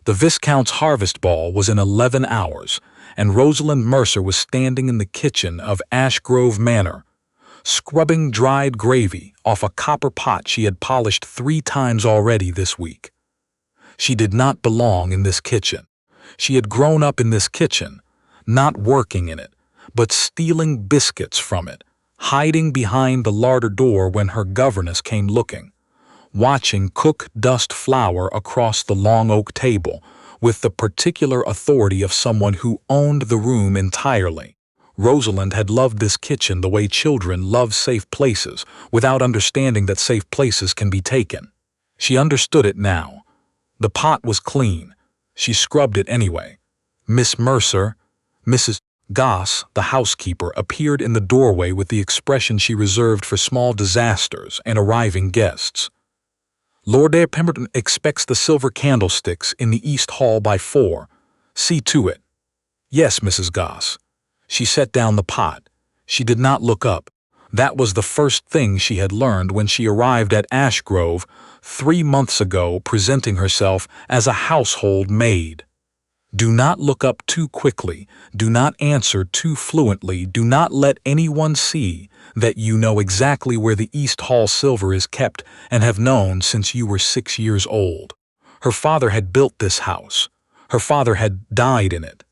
The viscount's harvest ball was in 11 hours, and Rosalind Mercer was standing in the kitchen of Ashgrove Manor, scrubbing dried gravy off a copper pot she had polished 3 times already this week. She did not belong in this kitchen. She had grown up in this kitchen, not working in it, but stealing biscuits from it, hiding behind the larder door when her governess came looking, watching cook dust flour across the long oak table with the particular authority of someone who owned the room entirely. Rosalind had loved this kitchen the way children love safe places, without understanding that safe places can be taken. She understood it now. The pot was clean. She scrubbed it anyway. Miss Mercer, Mrs. Goss, the housekeeper, appeared in the doorway with the expression she reserved for small disasters and arriving guests. Lord Pemberton expects the silver candlesticks in the East Hall by 4. See to it. Yes, Mrs. Goss. She set down the pot. She did not look up. That was the first thing she had learned when she arrived at Ashgrove 3 months ago, presenting herself as a household maid. Do not look up too quickly. Do not answer too fluently. Do not let anyone see that you know exactly where the East Hall silver is kept and have known since you were 6 years old. Her father had built this house. Her father had died in it.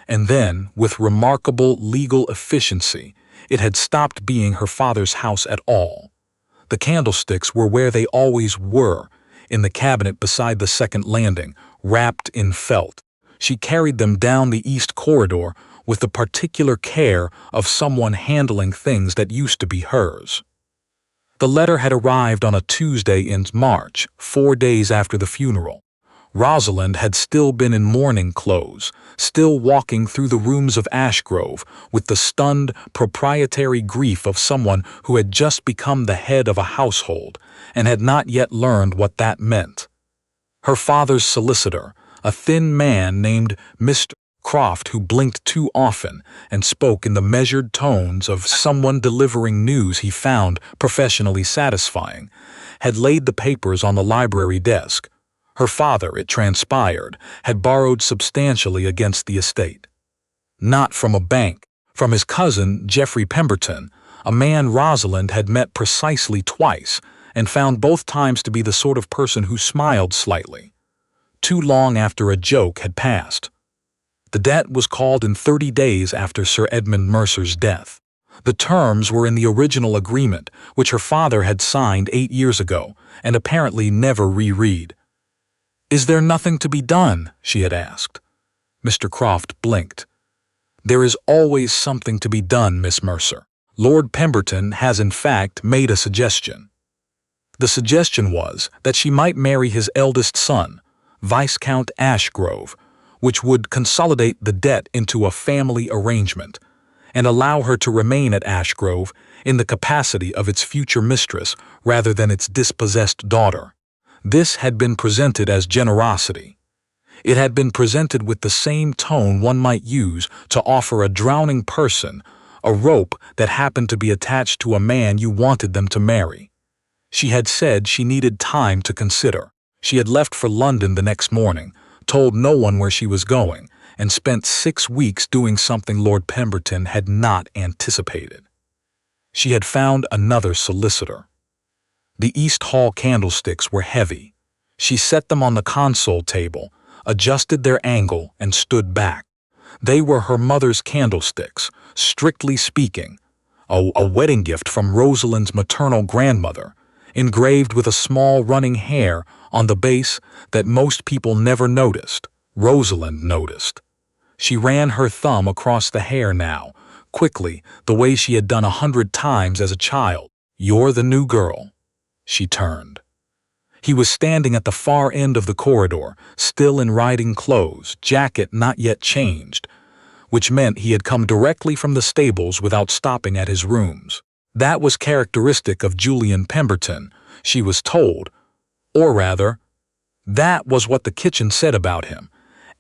And then, with remarkable legal efficiency, it had stopped being her father's house at all. The candlesticks were where they always were, in the cabinet beside the second landing, wrapped in felt. She carried them down the east corridor with the particular care of someone handling things that used to be hers. The letter had arrived on a Tuesday in March, 4 days after the funeral. Rosalind had still been in mourning clothes, still walking through the rooms of Ashgrove with the stunned, proprietary grief of someone who had just become the head of a household and had not yet learned what that meant. Her father's solicitor, a thin man named Mr. Croft, who blinked too often and spoke in the measured tones of someone delivering news he found professionally satisfying, had laid the papers on the library desk. Her father, it transpired, had borrowed substantially against the estate. Not from a bank, from his cousin, Geoffrey Pemberton, a man Rosalind had met precisely twice and found both times to be the sort of person who smiled slightly. Too long after a joke had passed. The debt was called in 30 days after Sir Edmund Mercer's death. The terms were in the original agreement, which her father had signed 8 years ago and apparently never reread. "Is there nothing to be done?" she had asked. Mr. Croft blinked. "There is always something to be done, Miss Mercer. Lord Pemberton has in fact made a suggestion." The suggestion was that she might marry his eldest son, Viscount Ashgrove, which would consolidate the debt into a family arrangement and allow her to remain at Ashgrove in the capacity of its future mistress rather than its dispossessed daughter. This had been presented as generosity. It had been presented with the same tone one might use to offer a drowning person a rope that happened to be attached to a man you wanted them to marry. She had said she needed time to consider. She had left for London the next morning, told no one where she was going, and spent 6 weeks doing something Lord Pemberton had not anticipated. She had found another solicitor. The East Hall candlesticks were heavy. She set them on the console table, adjusted their angle, and stood back. They were her mother's candlesticks, strictly speaking, a wedding gift from Rosalind's maternal grandmother, engraved with a small running hair on the base that most people never noticed. Rosalind noticed. She ran her thumb across the hair now, quickly, the way she had done 100 times as a child. "You're the new girl." She turned. He was standing at the far end of the corridor, still in riding clothes, jacket not yet changed, which meant he had come directly from the stables without stopping at his rooms. That was characteristic of Julian Pemberton, she was told, or rather, that was what the kitchen said about him,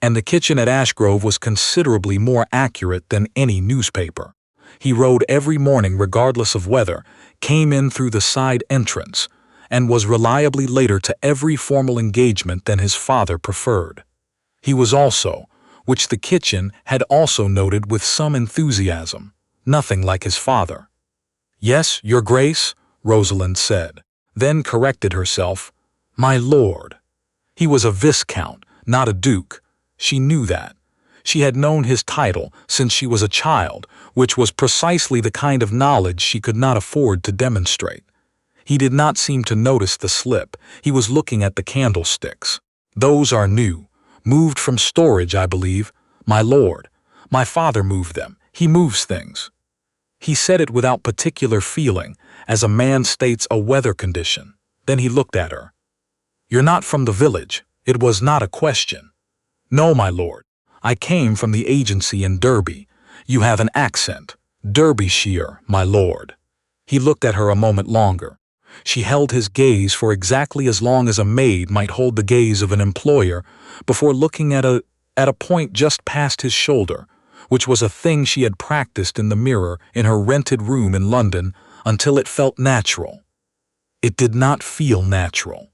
and the kitchen at Ashgrove was considerably more accurate than any newspaper. He rode every morning regardless of weather, came in through the side entrance, and was reliably later to every formal engagement than his father preferred. He was also, which the kitchen had also noted with some enthusiasm, nothing like his father. "Yes, your grace," Rosalind said, then corrected herself. "My lord." He was a viscount, not a duke. She knew that. She had known his title since she was a child, which was precisely the kind of knowledge she could not afford to demonstrate. He did not seem to notice the slip. He was looking at the candlesticks. "Those are new. Moved from storage, I believe. My lord. My father moved them. He moves things." He said it without particular feeling, as a man states a weather condition. Then he looked at her. "You're not from the village." It was not a question. "No, my lord. I came from the agency in Derby. You have an accent. Derbyshire, my lord." He looked at her a moment longer. She held his gaze for exactly as long as a maid might hold the gaze of an employer before looking at a point just past his shoulder, which was a thing she had practiced in the mirror in her rented room in London until it felt natural. It did not feel natural.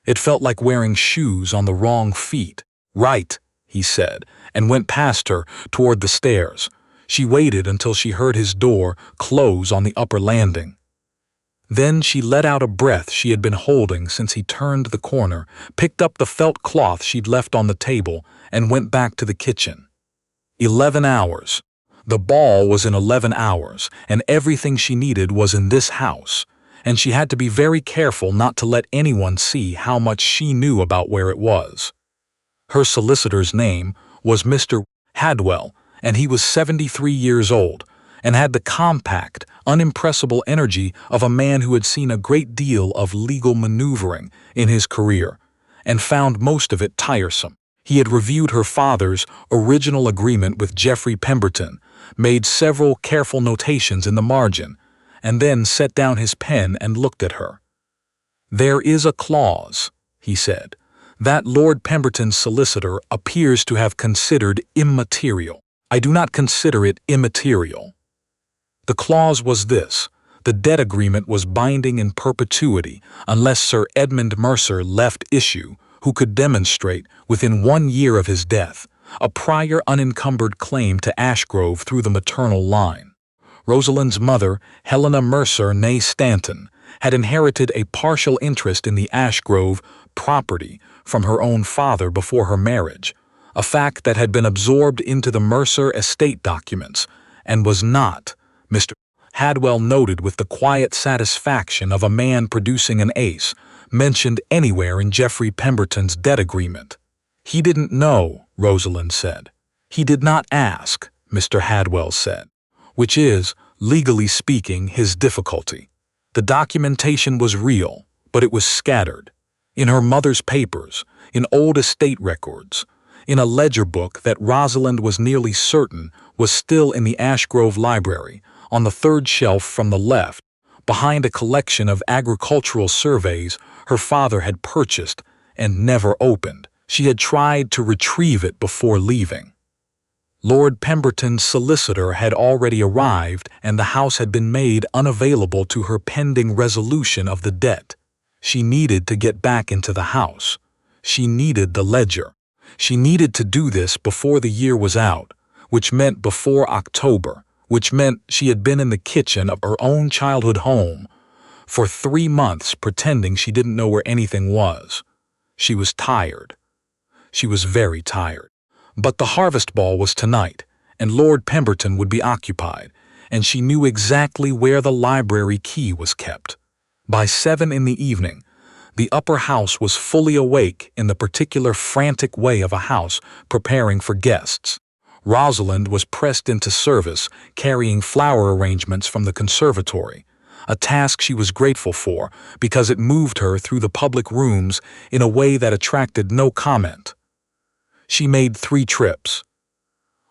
It felt like wearing shoes on the wrong feet. "Right," he said, and went past her toward the stairs. She waited until she heard his door close on the upper landing. Then she let out a breath she had been holding since he turned the corner, picked up the felt cloth she'd left on the table, and went back to the kitchen. 11 hours. The ball was in 11 hours, and everything she needed was in this house, and she had to be very careful not to let anyone see how much she knew about where it was. Her solicitor's name was Mr. Hadwell, and he was 73 years old, and had the compact, unimpressible energy of a man who had seen a great deal of legal maneuvering in his career, and found most of it tiresome. He had reviewed her father's original agreement with Geoffrey Pemberton, made several careful notations in the margin, and then set down his pen and looked at her. "There is a clause," he said, "that Lord Pemberton's solicitor appears to have considered immaterial. I do not consider it immaterial." The clause was this: the debt agreement was binding in perpetuity unless Sir Edmund Mercer left issue, who could demonstrate, within 1 year of his death, a prior unencumbered claim to Ashgrove through the maternal line. Rosalind's mother, Helena Mercer née Stanton, had inherited a partial interest in the Ashgrove property from her own father before her marriage, a fact that had been absorbed into the Mercer estate documents, and was not, Mr. Hadwell noted with the quiet satisfaction of a man producing an ace, mentioned anywhere in Geoffrey Pemberton's debt agreement. "He didn't know," Rosalind said. "He did not ask," Mr. Hadwell said, which is, legally speaking, his difficulty. The documentation was real, but it was scattered. In her mother's papers, in old estate records, in a ledger book that Rosalind was nearly certain was still in the Ashgrove Library, on the third shelf from the left, behind a collection of agricultural surveys her father had purchased and never opened. She had tried to retrieve it before leaving. Lord Pemberton's solicitor had already arrived, and the house had been made unavailable to her pending resolution of the debt. She needed to get back into the house. She needed the ledger. She needed to do this before the year was out, which meant before October, which meant she had been in the kitchen of her own childhood home for 3 months pretending she didn't know where anything was. She was tired. She was very tired. But the harvest ball was tonight, and Lord Pemberton would be occupied, and she knew exactly where the library key was kept. By 7 in the evening, the upper house was fully awake in the particular frantic way of a house preparing for guests. Rosalind was pressed into service, carrying flower arrangements from the conservatory, a task she was grateful for because it moved her through the public rooms in a way that attracted no comment. She made 3 trips.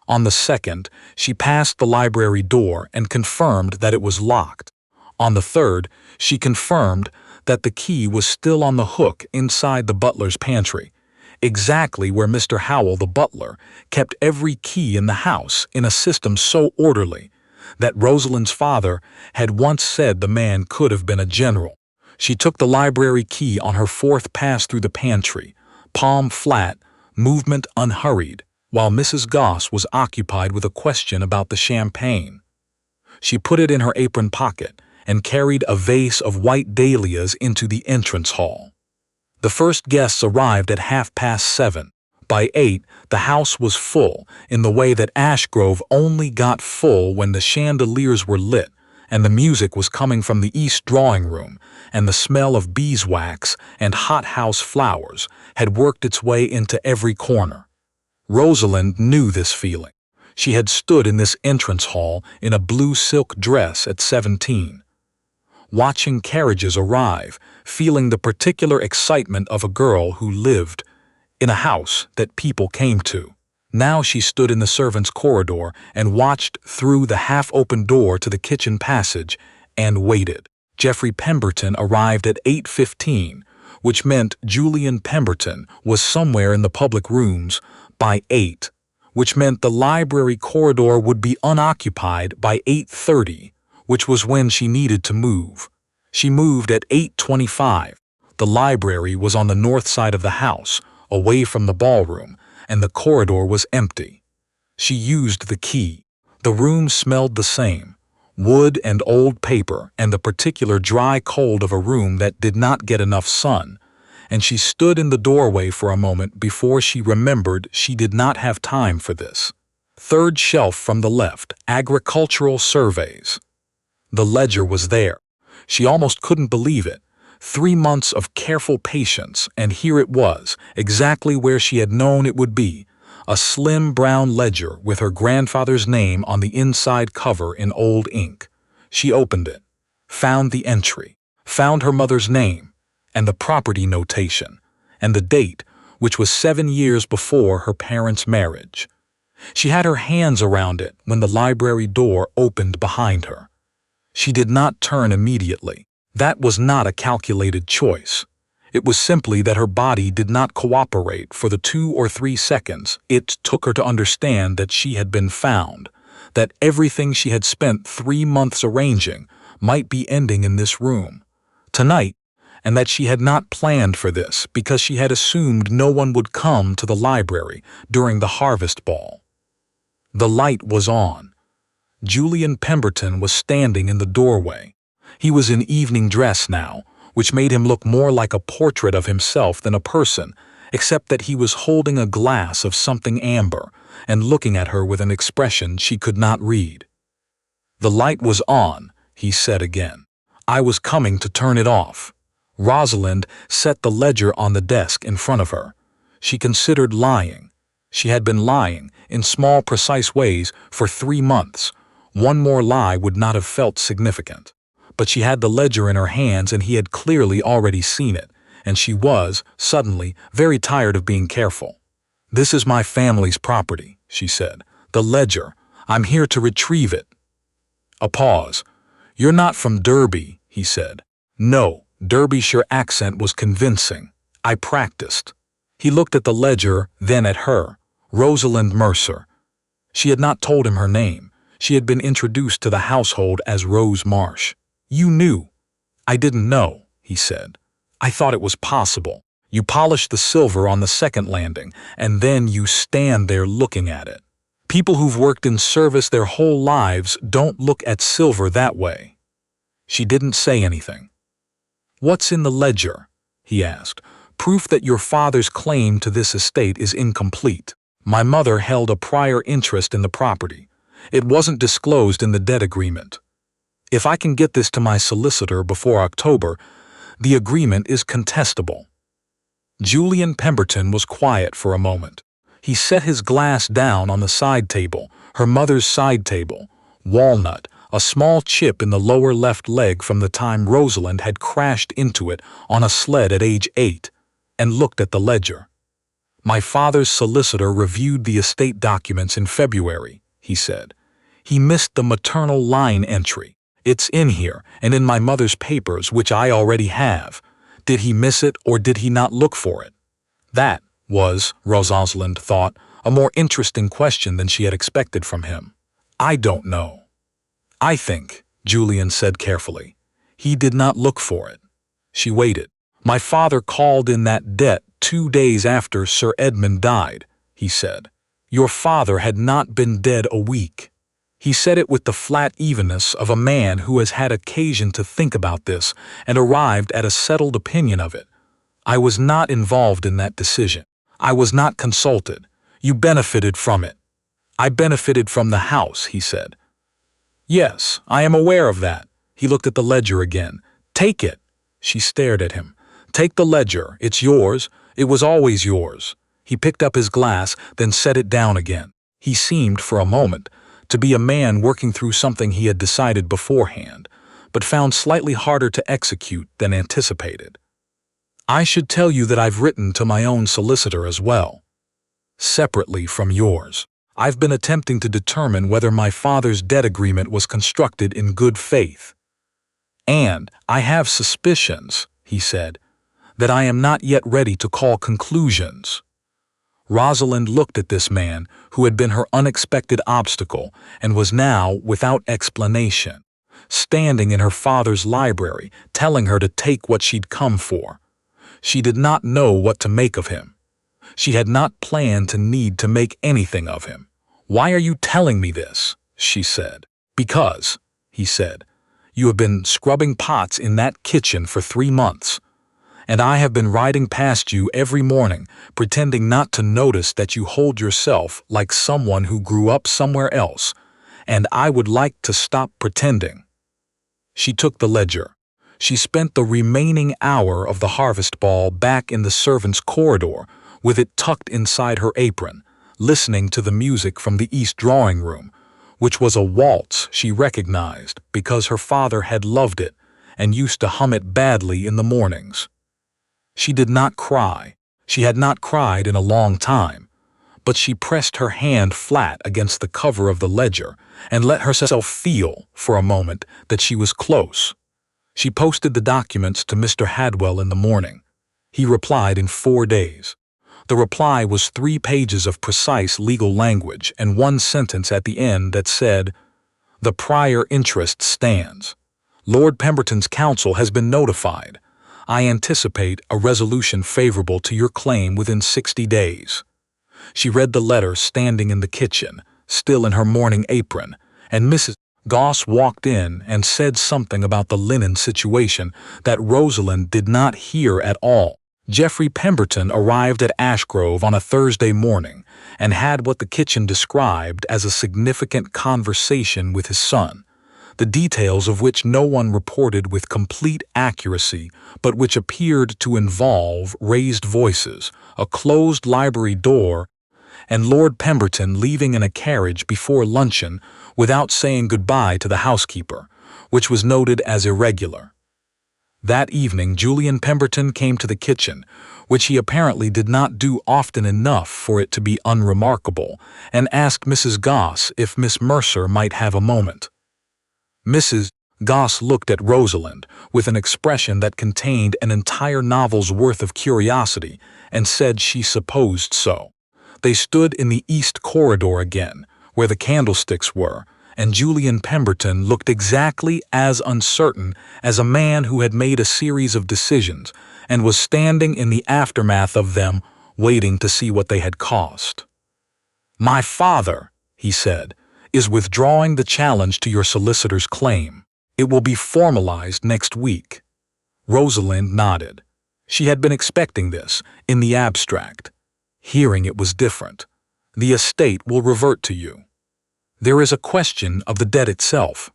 On the second, she passed the library door and confirmed that it was locked. On the third, she confirmed that the key was still on the hook inside the butler's pantry, exactly where Mr. Howell, the butler, kept every key in the house in a system so orderly that Rosalind's father had once said the man could have been a general. She took the library key on her 4th pass through the pantry, palm flat, movement unhurried, while Mrs. Goss was occupied with a question about the champagne. She put it in her apron pocket and carried a vase of white dahlias into the entrance hall. The first guests arrived at 7:30. By 8, the house was full, in the way that Ashgrove only got full when the chandeliers were lit, and the music was coming from the east drawing room, and the smell of beeswax and hothouse flowers had worked its way into every corner. Rosalind knew this feeling. She had stood in this entrance hall in a blue silk dress at 17. Watching carriages arrive, feeling the particular excitement of a girl who lived in a house that people came to. Now she stood in the servants' corridor and watched through the half-open door to the kitchen passage and waited. Geoffrey Pemberton arrived at 8:15, which meant Julian Pemberton was somewhere in the public rooms by 8, which meant the library corridor would be unoccupied by 8:30, which was when she needed to move. She moved at 8:25. The library was on the north side of the house, away from the ballroom, and the corridor was empty. She used the key. The room smelled the same, wood and old paper and the particular dry cold of a room that did not get enough sun, and she stood in the doorway for a moment before she remembered she did not have time for this. Third shelf from the left, agricultural surveys. The ledger was there. She almost couldn't believe it. 3 months of careful patience, and here it was, exactly where she had known it would be, a slim brown ledger with her grandfather's name on the inside cover in old ink. She opened it, found the entry, found her mother's name, and the property notation, and the date, which was 7 years before her parents' marriage. She had her hands around it when the library door opened behind her. She did not turn immediately. That was not a calculated choice. It was simply that her body did not cooperate for the 2 or 3 seconds it took her to understand that she had been found, that everything she had spent 3 months arranging might be ending in this room, tonight, and that she had not planned for this because she had assumed no one would come to the library during the harvest ball. The light was on. Julian Pemberton was standing in the doorway. He was in evening dress now, which made him look more like a portrait of himself than a person, except that he was holding a glass of something amber and looking at her with an expression she could not read. "The light was on," he said again. "I was coming to turn it off." Rosalind set the ledger on the desk in front of her. She considered lying. She had been lying, in small, precise ways, for 3 months. One more lie would not have felt significant. But she had the ledger in her hands and he had clearly already seen it, and she was, suddenly, very tired of being careful. "This is my family's property," she said. "The ledger. I'm here to retrieve it." A pause. "You're not from Derby," he said. No, Derbyshire accent was convincing. "I practiced." He looked at the ledger, then at her. Rosalind Mercer. She had not told him her name. She had been introduced to the household as Rose Marsh. "You knew." "I didn't know," he said. "I thought it was possible. You polish the silver on the second landing, and then you stand there looking at it. People who've worked in service their whole lives don't look at silver that way." She didn't say anything. "What's in the ledger?" he asked. "Proof that your father's claim to this estate is incomplete. My mother held a prior interest in the property. It wasn't disclosed in the debt agreement. If I can get this to my solicitor before October, the agreement is contestable." Julian Pemberton was quiet for a moment. He set his glass down on the side table, her mother's side table, walnut, a small chip in the lower left leg from the time Rosalind had crashed into it on a sled at age 8, and looked at the ledger. "My father's solicitor reviewed the estate documents in February," he said. "He missed the maternal line entry. It's in here, and in my mother's papers, which I already have. Did he miss it, or did he not look for it?" That was, Rosalind thought, a more interesting question than she had expected from him. "I don't know." "I think," Julian said carefully, "he did not look for it." She waited. "My father called in that debt 2 days after Sir Edmund died," he said. "Your father had not been dead a week." He said it with the flat evenness of a man who has had occasion to think about this and arrived at a settled opinion of it. "I was not involved in that decision. I was not consulted. You benefited from it." "I benefited from the house," he said. "Yes, I am aware of that." He looked at the ledger again. "Take it." She stared at him. "Take the ledger. It's yours. It was always yours." He picked up his glass, then set it down again. He seemed, for a moment, to be a man working through something he had decided beforehand, but found slightly harder to execute than anticipated. "I should tell you that I've written to my own solicitor as well, separately from yours. I've been attempting to determine whether my father's debt agreement was constructed in good faith. And I have suspicions," he said, "that I am not yet ready to call conclusions." Rosalind looked at this man who had been her unexpected obstacle and was now, without explanation, standing in her father's library, telling her to take what she'd come for. She did not know what to make of him. She had not planned to need to make anything of him. "Why are you telling me this?" she said. "Because," he said, "you have been scrubbing pots in that kitchen for 3 months. And I have been riding past you every morning, pretending not to notice that you hold yourself like someone who grew up somewhere else, and I would like to stop pretending." She took the ledger. She spent the remaining hour of the harvest ball back in the servants' corridor, with it tucked inside her apron, listening to the music from the east drawing room, which was a waltz she recognized because her father had loved it and used to hum it badly in the mornings. She did not cry. She had not cried in a long time, but she pressed her hand flat against the cover of the ledger and let herself feel, for a moment, that she was close. She posted the documents to Mr. Hadwell in the morning. He replied in 4 days. The reply was 3 pages of precise legal language and 1 sentence at the end that said, "The prior interest stands. Lord Pemberton's counsel has been notified. I anticipate a resolution favorable to your claim within 60 days. She read the letter standing in the kitchen, still in her morning apron, and Mrs. Goss walked in and said something about the linen situation that Rosalind did not hear at all. Geoffrey Pemberton arrived at Ashgrove on a Thursday morning and had what the kitchen described as a significant conversation with his son, the details of which no one reported with complete accuracy, but which appeared to involve raised voices, a closed library door, and Lord Pemberton leaving in a carriage before luncheon without saying goodbye to the housekeeper, which was noted as irregular. That evening Julian Pemberton came to the kitchen, which he apparently did not do often enough for it to be unremarkable, and asked Mrs. Goss if Miss Mercer might have a moment. Mrs. Goss looked at Rosalind with an expression that contained an entire novel's worth of curiosity and said she supposed so. They stood in the east corridor again, where the candlesticks were, and Julian Pemberton looked exactly as uncertain as a man who had made a series of decisions and was standing in the aftermath of them, waiting to see what they had cost. "My father," he said, "is withdrawing the challenge to your solicitor's claim. It will be formalized next week." Rosalind nodded. She had been expecting this, in the abstract. Hearing it was different. "The estate will revert to you. There is a question of the debt itself.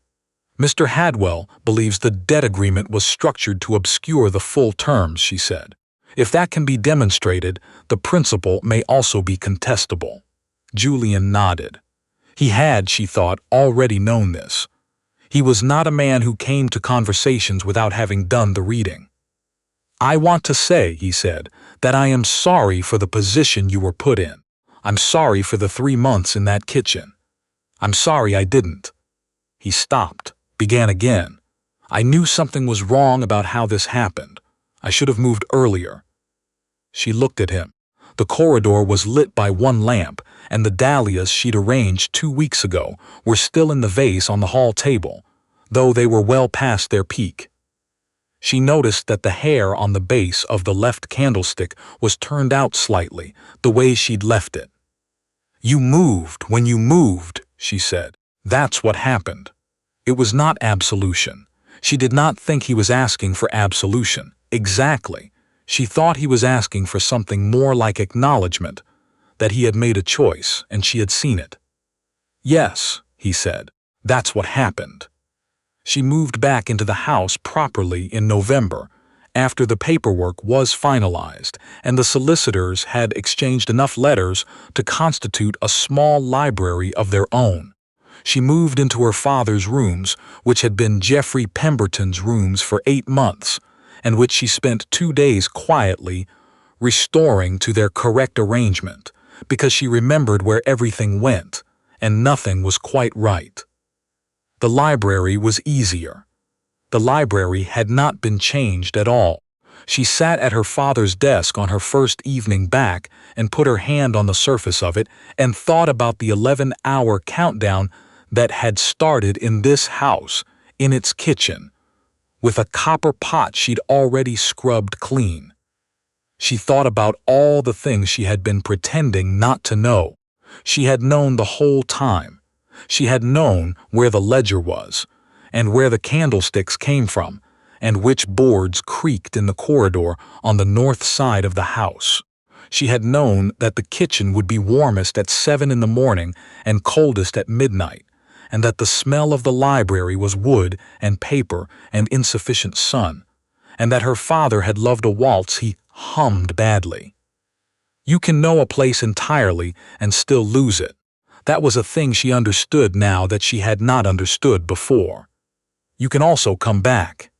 Mr. Hadwell believes the debt agreement was structured to obscure the full terms," she said. "If that can be demonstrated, the principal may also be contestable." Julian nodded. He had, she thought, already known this. He was not a man who came to conversations without having done the reading. "I want to say," he said, "that I am sorry for the position you were put in. I'm sorry for the 3 months in that kitchen. I'm sorry I didn't." He stopped, began again. "I knew something was wrong about how this happened. I should have moved earlier." She looked at him. The corridor was lit by 1 lamp, and the dahlias she'd arranged 2 weeks ago were still in the vase on the hall table, though they were well past their peak. She noticed that the hair on the base of the left candlestick was turned out slightly, the way she'd left it. "You moved when you moved," she said. "That's what happened." It was not absolution. She did not think he was asking for absolution. Exactly. She thought he was asking for something more like acknowledgement, that he had made a choice and she had seen it. "Yes," he said, "that's what happened." She moved back into the house properly in November, after the paperwork was finalized and the solicitors had exchanged enough letters to constitute a small library of their own. She moved into her father's rooms, which had been Geoffrey Pemberton's rooms for 8 months, and which she spent 2 days quietly restoring to their correct arrangement, because she remembered where everything went, and nothing was quite right. The library was easier. The library had not been changed at all. She sat at her father's desk on her first evening back and put her hand on the surface of it and thought about the 11-hour countdown that had started in this house, in its kitchen, with a copper pot she'd already scrubbed clean. She thought about all the things she had been pretending not to know. She had known the whole time. She had known where the ledger was, and where the candlesticks came from, and which boards creaked in the corridor on the north side of the house. She had known that the kitchen would be warmest at 7 in the morning and coldest at midnight, and that the smell of the library was wood and paper and insufficient sun, and that her father had loved a waltz he hummed badly. You can know a place entirely and still lose it. That was a thing she understood now that she had not understood before. You can also come back.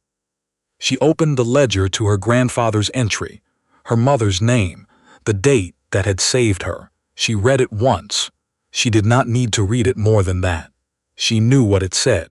She opened the ledger to her grandfather's entry, her mother's name, the date that had saved her. She read it once. She did not need to read it more than that. She knew what it said.